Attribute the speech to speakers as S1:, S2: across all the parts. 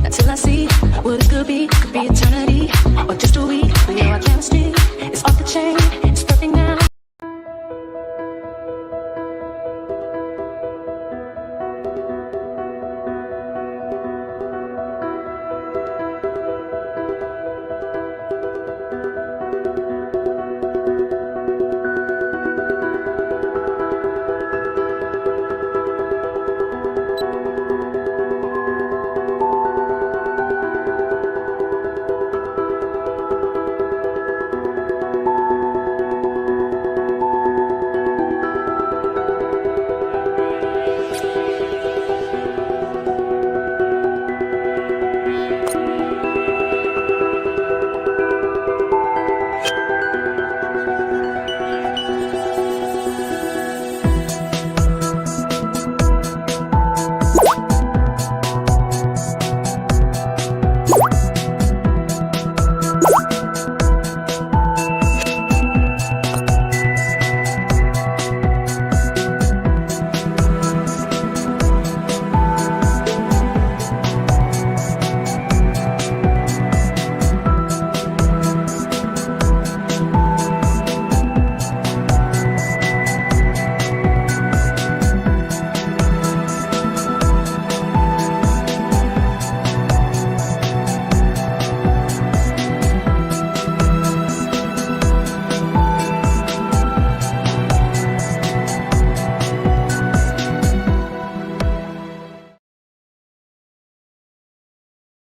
S1: until I see what it could be eternity or just a week. We know our chemistry is off the chain, it's perfect now.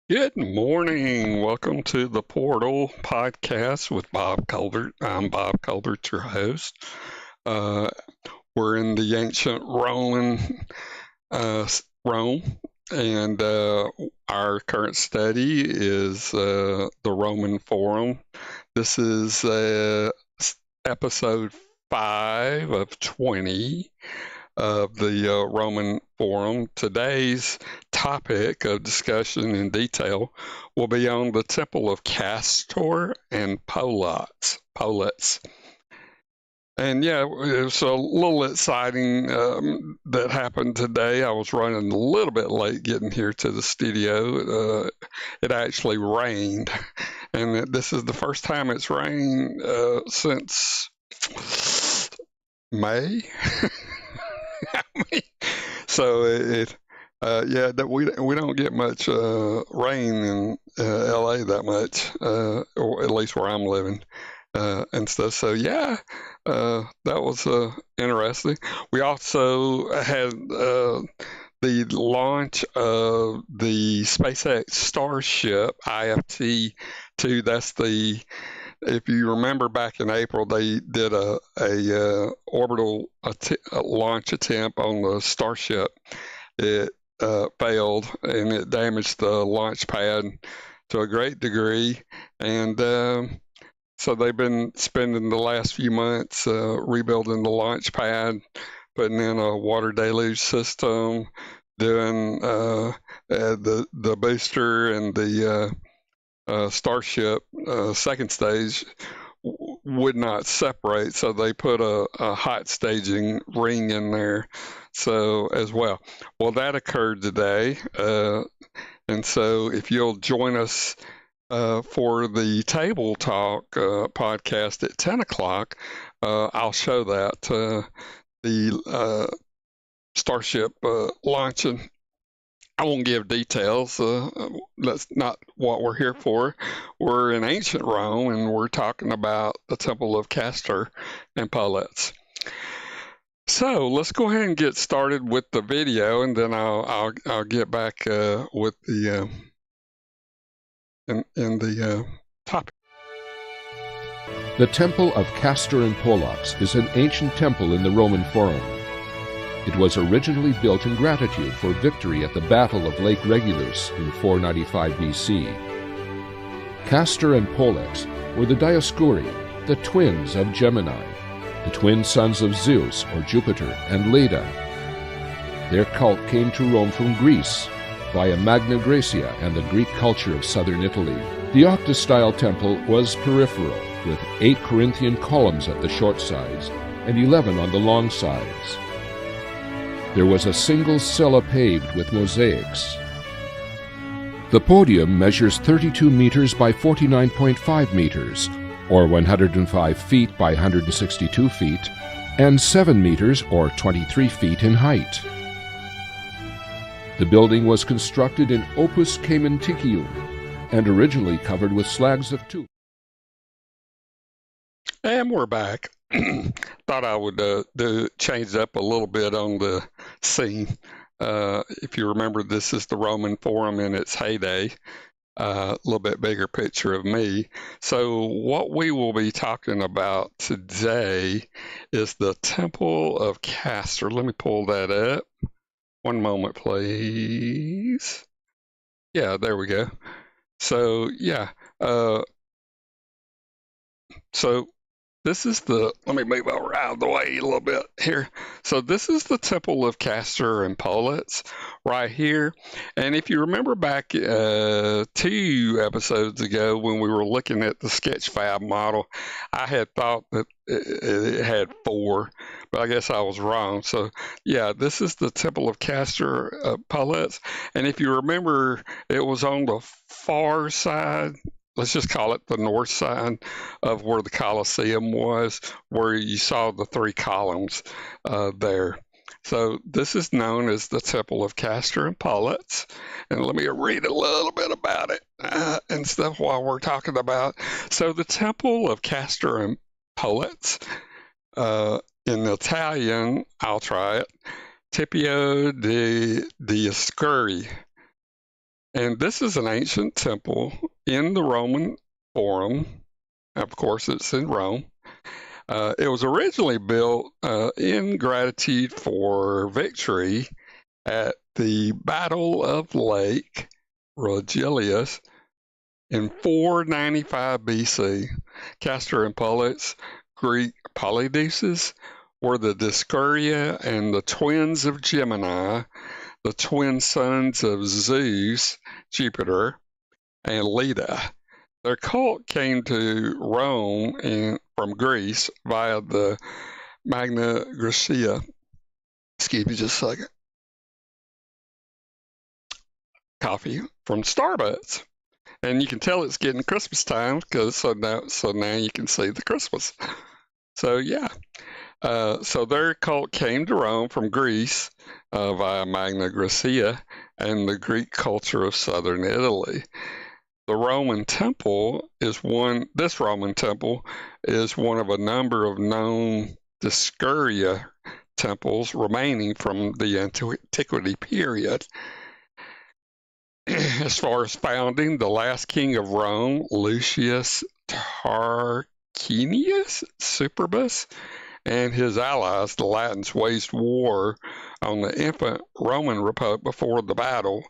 S2: Good morning. Welcome to the Portal Podcast with Bob Colbert. I'm Bob Colbert, your host. We're in the ancient Roman Rome, and our current study is the Roman Forum. This is episode 5 of 20 of the Roman Forum. Today's topic of discussion in detail will be on the Temple of Castor and Pollux. And yeah, it was a little exciting that happened today. I was running a little bit late getting here to the studio. It actually rained, and this is the first time it's rained since May. So that we don't get much rain in LA that much, or at least where I'm living, and stuff. So yeah, that was interesting. We also had the launch of the SpaceX Starship IFT-2. That's if you remember back in April, they did a orbital launch attempt on the Starship. It failed, and it damaged the launch pad to a great degree. And so they've been spending the last few months rebuilding the launch pad, putting in a water deluge system, doing the booster and the Starship second stage would not separate, so they put a hot staging ring in there so as well. Well, that occurred today, and so if you'll join us for the Table Talk podcast at 10 o'clock, I'll show that, the Starship launching. I won't give details. That's not what we're here for. We're in ancient Rome, and we're talking about the Temple of Castor and Pollux. So let's go ahead and get started with the video, and then I'll get back with the in the topic.
S3: The Temple of Castor and Pollux is an ancient temple in the Roman Forum. It was originally built in gratitude for victory at the Battle of Lake Regulus in 495 BC. Castor and Pollux were the Dioscuri, the twins of Gemini, the twin sons of Zeus or Jupiter and Leda. Their cult came to Rome from Greece via Magna Graecia and the Greek culture of southern Italy. The octa-style temple was peripheral, with 8 Corinthian columns at the short sides and 11 on the long sides. There was a single cella paved with mosaics. The podium measures 32 meters by 49.5 meters, or 105 feet by 162 feet, and 7 meters, or 23 feet in height. The building was constructed in opus caementicium and originally covered with slags of tufa.
S2: And we're back. Thought I would change up a little bit on the scene. If you remember, this is the Roman Forum in its heyday. A little bit bigger picture of me. So what we will be talking about today is the Temple of Castor. Let me pull that up. One moment, please. Yeah, there we go. So yeah, so this is let me move over out of the way a little bit here. So this is the Temple of Castor and Pollux right here. And if you remember back 2 episodes ago when we were looking at the Sketchfab model, I had thought that it had 4, but I guess I was wrong. So yeah, this is the Temple of Castor Pollux. And if you remember, it was on the far side. Let's just call it the north side of where the Colosseum was, where you saw the 3 columns there. So this is known as the Temple of Castor and Pollux. And let me read a little bit about it and stuff while we're talking about. So the Temple of Castor and Pollux, in Italian, I'll try it, Tempio di Scuri. And this is an ancient temple in the Roman Forum. Of course, it's in Rome. It was originally built in gratitude for victory at the Battle of Lake Regillus in 495 BC. Castor and Pollux, Greek Polydeuces, were the Discuria and the twins of Gemini, the twin sons of Zeus, Jupiter, and Leda. Their cult came to Rome from Greece via the Magna Graecia. Excuse me just a second. Coffee from Starbucks. And you can tell it's getting Christmas time because so now you can see the Christmas. So yeah. So their cult came to Rome from Greece via Magna Graecia and the Greek culture of southern Italy. The Roman temple is this Roman temple is one of a number of known Discuria temples remaining from the antiquity period. As far as founding, the last king of Rome, Lucius Tarquinius Superbus, and his allies, the Latins, waged war on the infant Roman Republic before the battle.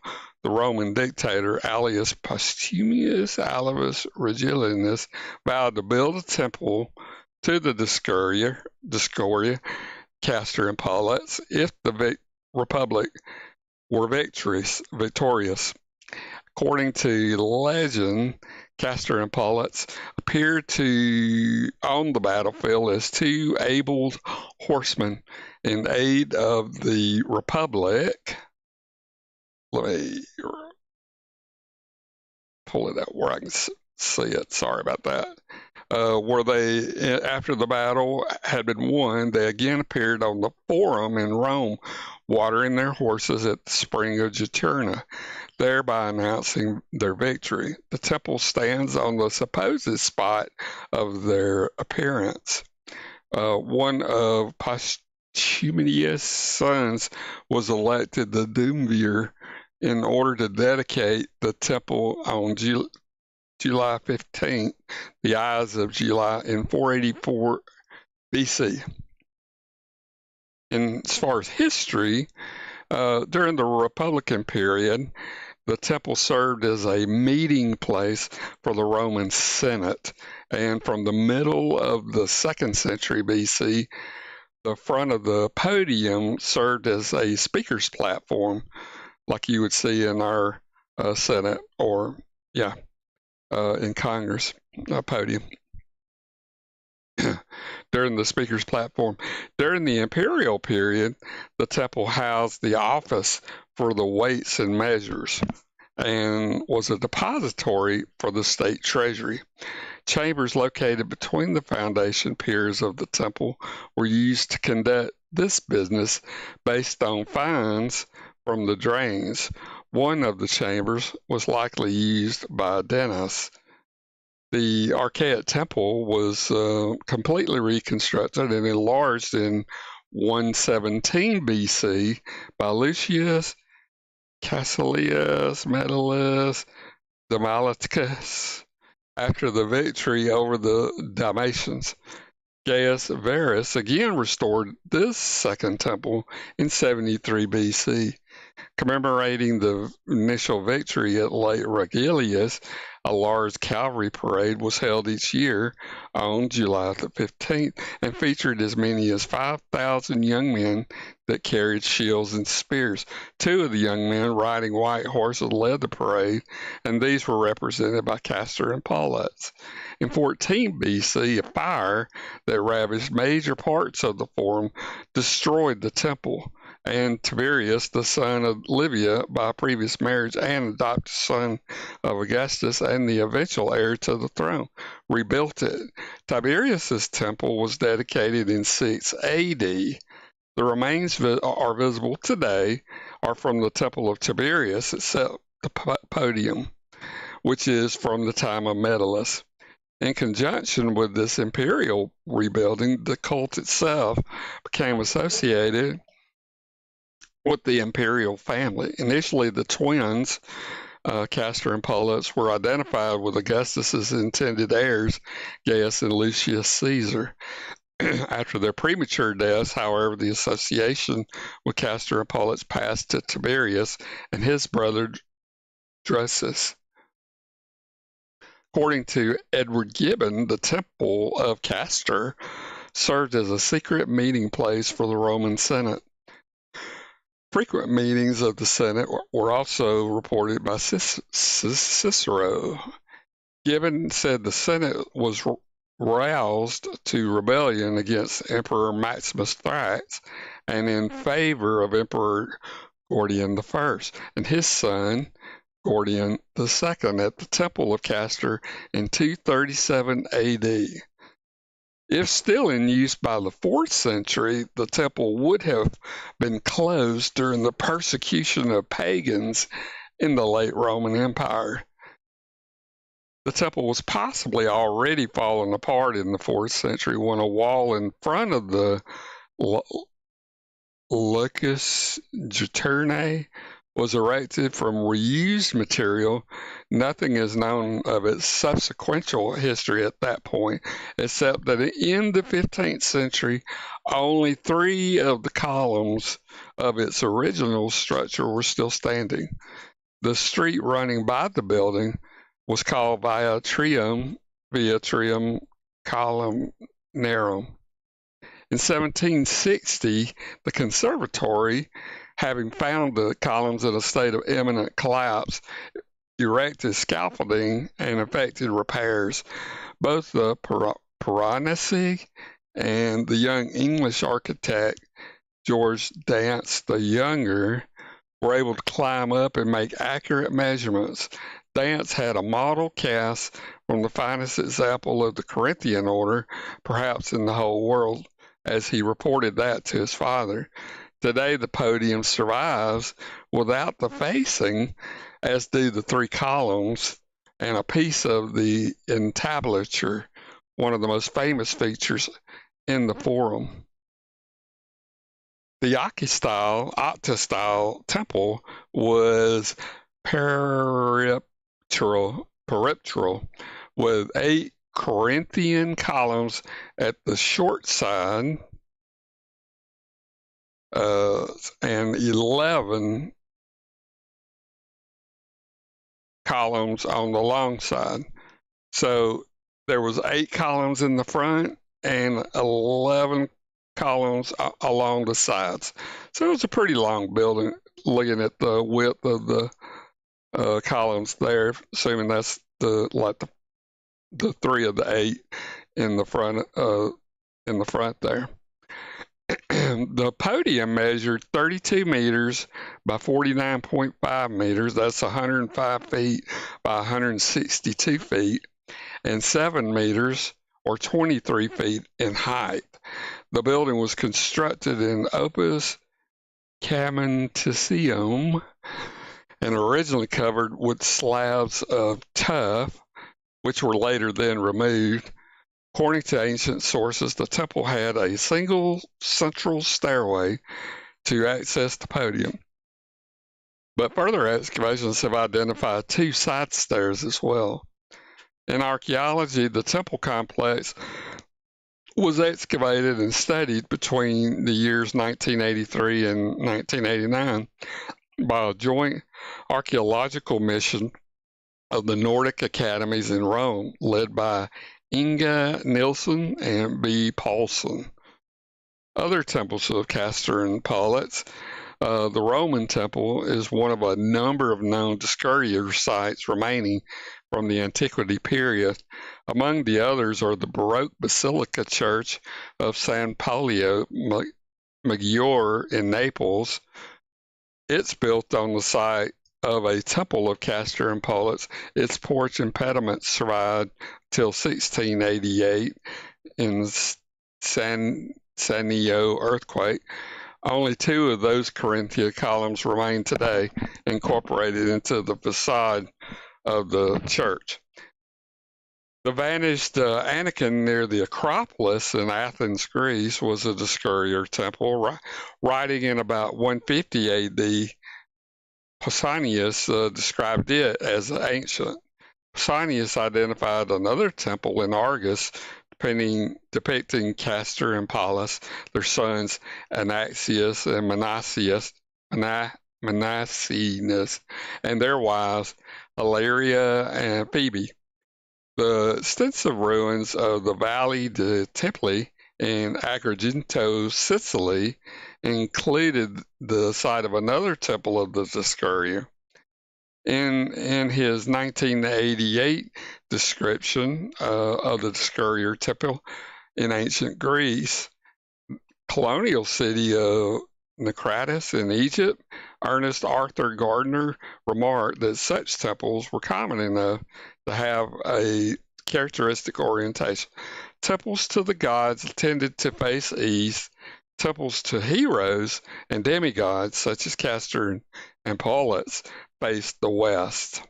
S2: The Roman dictator Aulus Postumius Alvus Regillianus vowed to build a temple to the Discuria, Castor, and Pollux if the Republic were victorious. According to legend, Castor and Pollux appeared on the battlefield as 2 able horsemen in aid of the Republic. Let me pull it out where I can see it. Sorry about that. Where they, after the battle had been won, they again appeared on the Forum in Rome, watering their horses at the spring of Juturna, thereby announcing their victory. The temple stands on the supposed spot of their appearance. One of Postumius' sons was elected the Duumvir in order to dedicate the temple on July 15th, the Ides of July, in 484 BC. And as far as history, during the Republican period, the temple served as a meeting place for the Roman Senate. And from the middle of the 2nd century BC, the front of the podium served as a speaker's platform, like you would see in our Senate or, in Congress podium. During the speaker's platform. During the imperial period, the temple housed the office for the weights and measures. and was a depository for the state treasury. Chambers located between the foundation piers of the temple were used to conduct this business based on fines from the drains. One of the chambers was likely used by Dennis. The archaic temple was completely reconstructed and enlarged in 117 BC by Lucius Caecilius Metellus Demaliticus after the victory over the Dalmatians. Gaius Verus again restored this second temple in 73 BC. Commemorating the initial victory at Lake Regillus, a large cavalry parade was held each year on July the 15th and featured as many as 5,000 young men that carried shields and spears. Two of the young men riding white horses led the parade, and these were represented by Castor and Pollux. In 14 BC, a fire that ravaged major parts of the Forum destroyed the temple, and Tiberius, the son of Livia by previous marriage and adopted son of Augustus and the eventual heir to the throne, rebuilt it. Tiberius's temple was dedicated in 6 AD. The remains are visible today are from the temple of Tiberius, except the podium, which is from the time of Metellus. In conjunction with this imperial rebuilding, the cult itself became associated with the imperial family. Initially, the twins, Castor and Pollux, were identified with Augustus's intended heirs, Gaius and Lucius Caesar. After their premature deaths, however, the association with Castor and Pollux passed to Tiberius and his brother Drusus. According to Edward Gibbon, the Temple of Castor served as a secret meeting place for the Roman Senate. Frequent meetings of the Senate were also reported by Cicero. Gibbon said the Senate was roused to rebellion against Emperor Maximus Thrax and in favor of Emperor Gordian I and his son Gordian II at the Temple of Castor in 237 AD. If still in use by the 4th century, the temple would have been closed during the persecution of pagans in the late Roman Empire. The temple was possibly already falling apart in the 4th century when a wall in front of the Lucus Juturnae was erected from reused material. Nothing is known of its subsequent history at that point, except that in the 15th century, only 3 of the columns of its original structure were still standing. The street running by the building was called Via Trium Columnarum. In 1760, the conservatory, having found the columns in a state of imminent collapse, erected scaffolding and effected repairs. Both the Piranesi and the young English architect George Dance the Younger were able to climb up and make accurate measurements. Dance had a model cast from the finest example of the Corinthian order, perhaps in the whole world, as he reported that to his father. Today, the podium survives without the facing, as do the 3 columns and a piece of the entablature, one of the most famous features in the Forum. The octa-style temple was peripteral with 8 Corinthian columns at the short side and 11 columns on the long side. So there was 8 columns in the front and 11 columns along the sides. So it was a pretty long building, looking at the width of the columns there, assuming that's the 3 of the 8 in the front there. The podium measured 32 meters by 49.5 meters. That's 105 feet by 162 feet, and 7 meters or 23 feet in height. The building was constructed in opus caementicium and originally covered with slabs of tuff, which were later then removed. According to ancient sources, the temple had a single central stairway to access the podium. But further excavations have identified 2 side stairs as well. In archaeology, the temple complex was excavated and studied between the years 1983 and 1989 by a joint archaeological mission of the Nordic academies in Rome, led by Inga Nilsson and B. Paulson. Other temples of Castor and Pollux. The Roman temple is one of a number of known discourier sites remaining from the antiquity period. Among the others are the Baroque Basilica Church of San Polio Maggiore in Naples. It's built on the site of a temple of Castor and Pollux. Its porch and pediments survived till 1688 in Sanio earthquake. Only 2 of those Corinthia columns remain today, incorporated into the facade of the church. The vanished Anakin near the Acropolis in Athens, Greece, was a discourier temple. Writing in about 150 A.D., Pausanias described it as ancient. Pausanias identified another temple in Argos depicting Castor and Pollux, their sons Anaxius and Manassianus, and their wives Hilaria and Phoebe. The extensive ruins of the Valley de Templi in Agrigento, Sicily, included the site of another temple of the discourier. In his 1988 description of the discourier temple in ancient Greece, colonial city of Naucratis in Egypt, Ernest Arthur Gardner remarked that such temples were common enough to have a characteristic orientation. Temples to the gods tended to face east. Temples to heroes and demigods, such as Castor and Pollux, faced the west.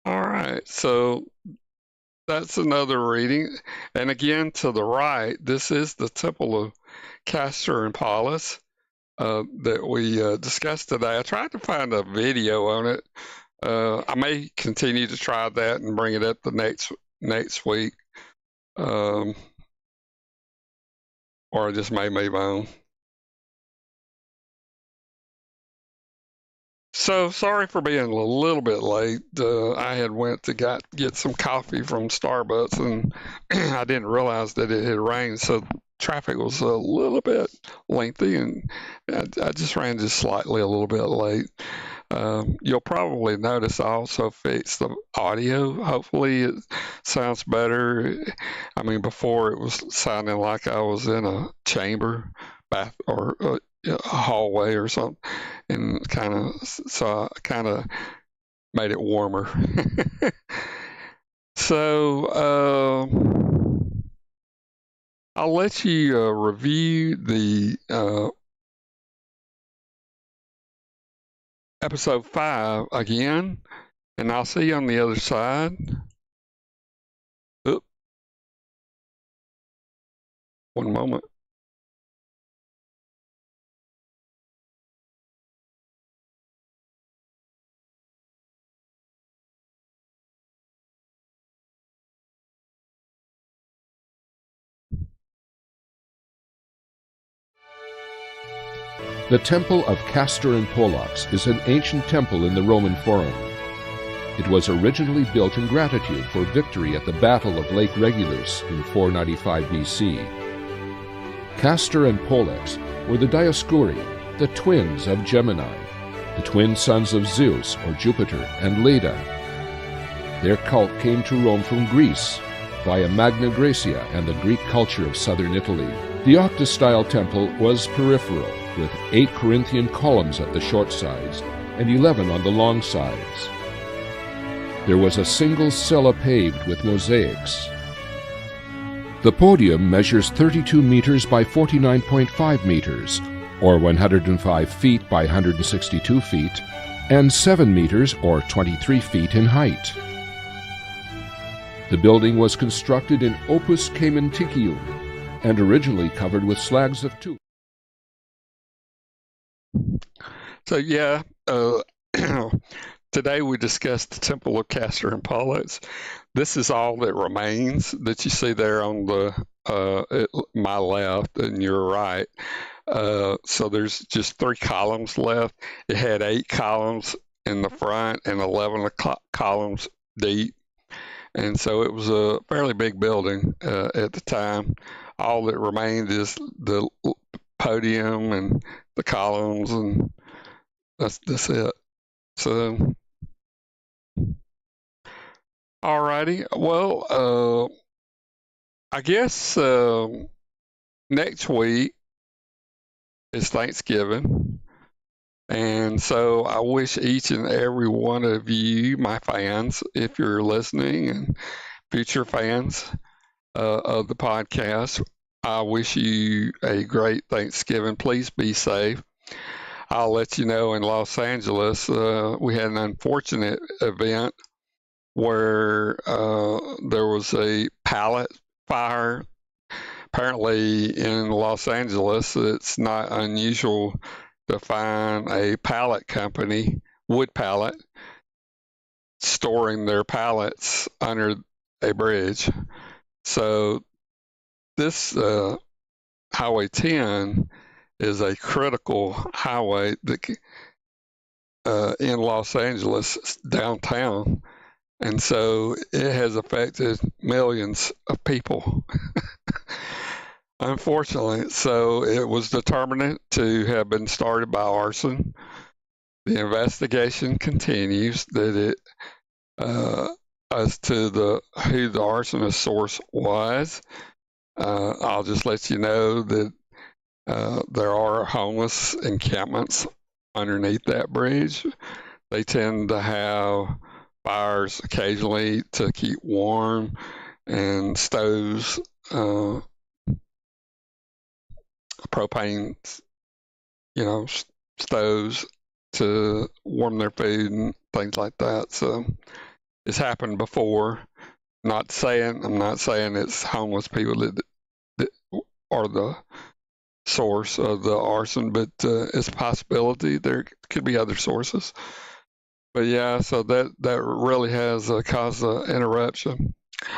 S2: All right, so that's another reading. And again, to the right, this is the temple of Castor and Pollux that we discussed today. I tried to find a video on it. I may continue to try that and bring it up the next week. Or I just may move on. So sorry for being a little bit late. I had went to get some coffee from Starbucks, and I didn't realize that it had rained, so traffic was a little bit lengthy, and I just ran just slightly a little bit late. You'll probably notice I also fixed the audio. Hopefully it sounds better. I mean, before it was sounding like I was in a chamber, bath, or a hallway or something, and so I kind of made it warmer. So I'll let you review the episode 5 again, and I'll see you on the other side. Oop. One moment.
S3: The Temple of Castor and Pollux is an ancient temple in the Roman Forum. It was originally built in gratitude for victory at the Battle of Lake Regulus in 495 BC. Castor and Pollux were the Dioscuri, the twins of Gemini, the twin sons of Zeus or Jupiter and Leda. Their cult came to Rome from Greece, via Magna Graecia and the Greek culture of southern Italy. The octa-style temple was peripheral, with 8 Corinthian columns at the short sides and 11 on the long sides. There was a single cella paved with mosaics. The podium measures 32 meters by 49.5 meters, or 105 feet by 162 feet, and 7 meters, or 23 feet in height. The building was constructed in opus caementicium and originally covered with slags of tufa.
S2: So today we discussed the Temple of Castor and Pollux. This is all that remains that you see there on my left and your right. So there's just 3 columns left. It had 8 columns in the front and 11 columns deep. And so it was a fairly big building at the time. All that remained is the podium and the columns, and that's it. So, alrighty. Well, I guess next week is Thanksgiving. And so I wish each and every one of you, my fans, if you're listening, and future fans of the podcast, I wish you a great Thanksgiving. Please be safe. I'll let you know in Los Angeles, we had an unfortunate event where there was a pallet fire. Apparently in Los Angeles, it's not unusual to find a pallet company, wood pallet, storing their pallets under a bridge. So this Highway 10 is a critical highway that, in Los Angeles downtown, and so it has affected millions of people. Unfortunately, so it was determined to have been started by arson. The investigation continues that as to who the arsonist source was. I'll just let you know that there are homeless encampments underneath that bridge. They tend to have fires occasionally to keep warm, and stoves, propane, stoves to warm their food and things like that. So it's happened before. I'm not saying it's homeless people that are the source of the arson, but it's a possibility. There could be other sources. But yeah, so that really has caused an interruption.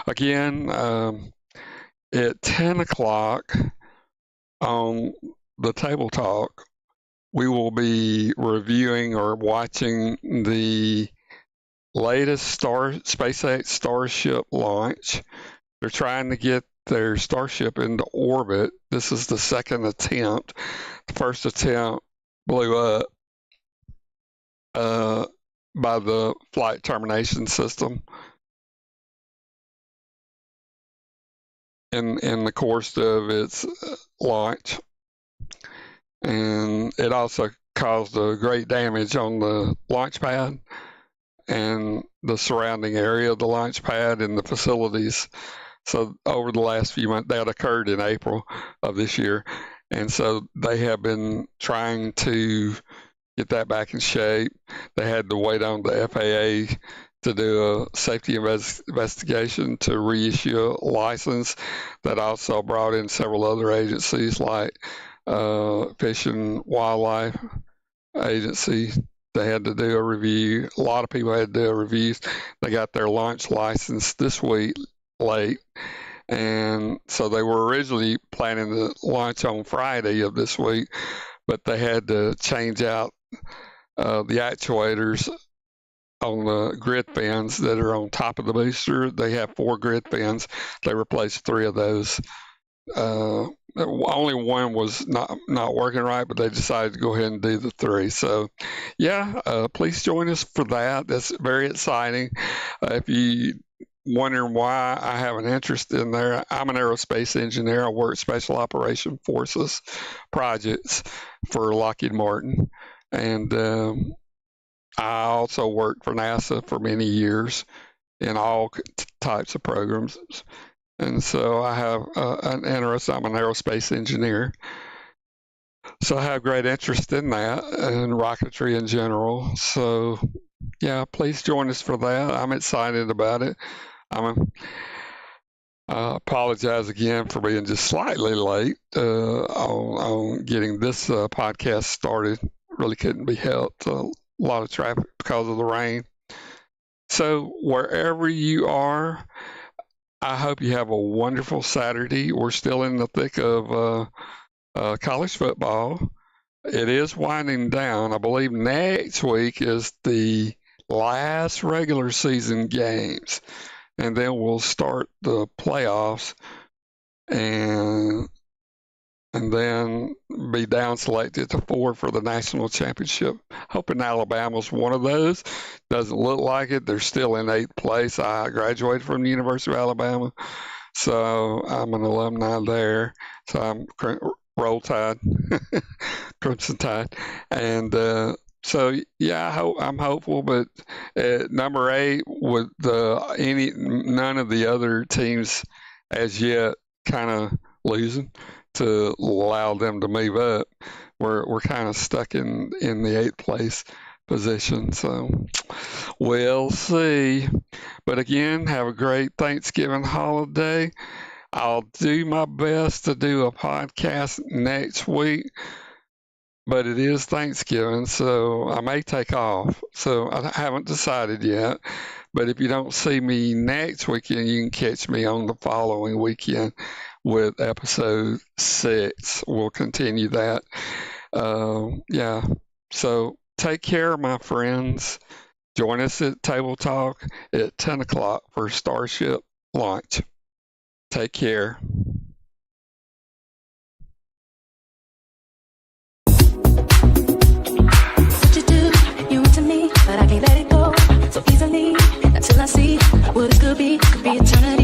S2: Again, at 10 o'clock on the Table Talk, we will be reviewing or watching the latest SpaceX Starship launch. They're trying to get their Starship into orbit. This is the second attempt. The first attempt blew up by the flight termination system in the course of its launch. And it also caused a great damage on the launch pad and the surrounding area of the launch pad and the facilities. So over the last few months, that occurred in April of this year. And so they have been trying to get that back in shape. They had to wait on the FAA to do a safety investigation to reissue a license. That also brought in several other agencies like Fish and Wildlife Agency. They had to do a review. A lot of people had to do reviews. They got their launch license this week late. And so they were originally planning to launch on Friday of this week, but they had to change out the actuators on the grid fins that are on top of the booster. They have 4 grid fins. They replaced 3 of those. Only one was not working right, but they decided to go ahead and do the 3. So, yeah, please join us for that. That's very exciting. If you wondering why I have an interest in there, I'm an aerospace engineer. I work Special Operation Forces projects for Lockheed Martin. And I also worked for NASA for many years in all types of programs. And so I have an interest. I'm an aerospace engineer. So I have great interest in that and rocketry in general. So, yeah, please join us for that. I'm excited about it. I apologize again for being just slightly late on getting this podcast started. Really couldn't be helped. A lot of traffic because of the rain. So wherever you are, I hope you have a wonderful Saturday. We're still in the thick of college football. It is winding down. I believe next week is the last regular season games, and then we'll start the playoffs and then be down selected to 4 for the national championship. Hoping Alabama's one of those. Doesn't look like it. They're still in 8th place. I graduated from the University of Alabama, so I'm an alumni there. So I'm Roll Tide, Crimson Tide, and so yeah, I'm hopeful. But at number 8, with none of the other teams as yet kind of losing to allow them to move up, we're kind of stuck in the 8th place position. So we'll see. But again, have a great Thanksgiving holiday. I'll do my best to do a podcast next week, but it is Thanksgiving, so I may take off. So I haven't decided yet. But if you don't see me next weekend, you can catch me on the following weekend with episode 6. We'll continue that. Yeah. So take care, my friends. Join us at Table Talk at 10 o'clock for Starship launch. Take care.
S1: What you do, you want to me, but I can't let it go so easily until I see what it could be eternity.